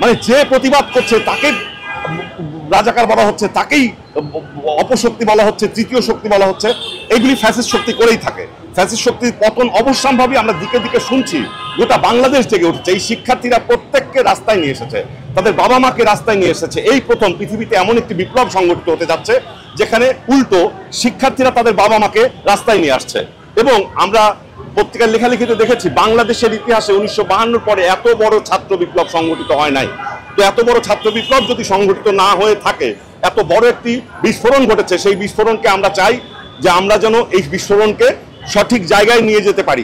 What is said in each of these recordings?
মানে যে প্রতিবাদ করছে তাকে রাজাকার বলা হচ্ছে, তাকেই অপশক্তি বলা হচ্ছে, তৃতীয় শক্তি বলা হচ্ছে। এইগুলি ফ্যাসিস্ট শক্তি করেই থাকে। ফ্যাসিস্ট শক্তির পতন অবশ্যম্ভাবী আমরা দিকে দিকে শুনছি। গোটা বাংলাদেশ জেগে উঠেছে। এই শিক্ষার্থীরা প্রত্যেককে রাস্তায় নিয়ে এসেছে, তাদের বাবা মাকে রাস্তায় নিয়ে এসেছে। এই প্রথম পৃথিবীতে এমন একটি বিপ্লব সংগঠিত হতে যাচ্ছে যেখানে উল্টো শিক্ষার্থীরা তাদের বাবা মাকে রাস্তায় নিয়ে আসছে। এবং আমরা পত্রিকার লেখালেখিতে দেখেছি বাংলাদেশের ইতিহাসে 1952 পরে এত বড় ছাত্র বিপ্লব সংগঠিত হয় নাই। তো এত বড় ছাত্র বিপ্লব যদি সংগঠিত না হয়ে থাকে, এত বড় একটি বিস্ফোরণ ঘটেছে, সেই বিস্ফোরণকে আমরা চাই যে আমরা যেন এই বিস্ফোরণকে সঠিক জায়গায় নিয়ে যেতে পারি।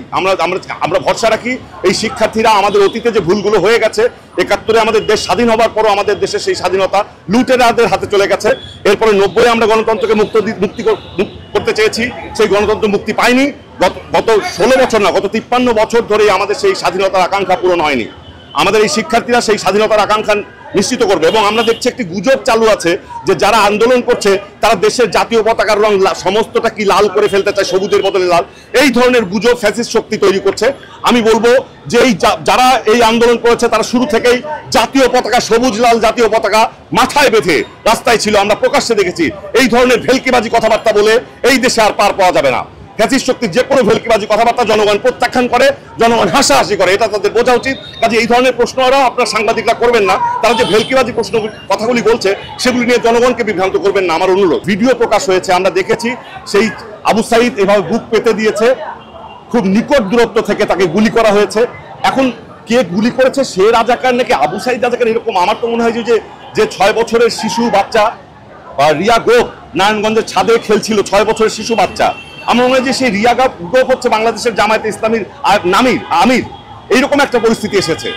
আমরা ভরসা রাখি এই শিক্ষার্থীরা আমাদের অতীতে যে ভুলগুলো হয়ে গেছে, 71-এ আমাদের দেশ স্বাধীন হবার পরও আমাদের দেশে সেই স্বাধীনতা লুটেরাদের হাতে চলে গেছে। এরপরে 90-এ আমরা গণতন্ত্রকে মুক্তি করতে চেয়েছি, সেই গণতন্ত্র মুক্তি পাইনি। গত 16 বছর না, গত 53 বছর ধরেই আমাদের সেই স্বাধীনতার আকাঙ্ক্ষা পূরণ হয়নি। আমাদের এই শিক্ষার্থীরা সেই স্বাধীনতার আকাঙ্ক্ষা নিশ্চিত করবে। এবং আমরা দেখছি একটি গুজব চালু আছে যে যারা আন্দোলন করছে তারা দেশের জাতীয় পতাকার রং সমস্তটা কি লাল করে ফেলতে চায়, সবুজের বদলে লাল। এই ধরনের গুজব ফ্যাসিস্ট শক্তি তৈরি করছে। আমি বলবো যে যারা এই আন্দোলন করেছে তারা শুরু থেকেই জাতীয় পতাকা, সবুজ লাল জাতীয় পতাকা মাথায় বেঁধে রাস্তায় ছিল, আমরা প্রকাশ্যে দেখেছি। এই ধরনের ভেলকিবাজি কথাবার্তা বলে এই দেশে আর পার পাওয়া যাবে না। ফ্যাসিস্ট শক্তির যে কোনো ভেলকিবাজি কথাবার্তা জনগণ প্রত্যাখ্যান করে, জনগণ হাসাহাসি করে, এটা তাদের বোঝা উচিত। কাজে এই ধরনের প্রশ্নরাও আপনার সাংবাদিকরা করবেন না। তারা যে ভেলকিবাজি প্রশ্ন কথাগুলি বলছে সেগুলি নিয়ে জনগণকে বিভ্রান্ত করবেন না, আমার অনুরোধ। ভিডিও প্রকাশ হয়েছে, আমরা দেখেছি সেই আবু সাঈদ এভাবে বুক পেতে দিয়েছে, খুব নিকট দূরত্ব থেকে তাকে গুলি করা হয়েছে। এখন কে গুলি করেছে, সে রাজাকার নাকি আবু সাঈদ রাজাকার, এরকম আমার তো মনে হয় যে 6 বছরের শিশু বাচ্চা রিয়া গোপ নারায়ণগঞ্জের ছাদে খেলছিল, 6 বছরের শিশু বাচ্চা। আমার মনে হয় যে সেই রিয়া গোপ হচ্ছে বাংলাদেশের জামায়াতে ইসলামীর আমির, এইরকম একটা পরিস্থিতি এসেছে।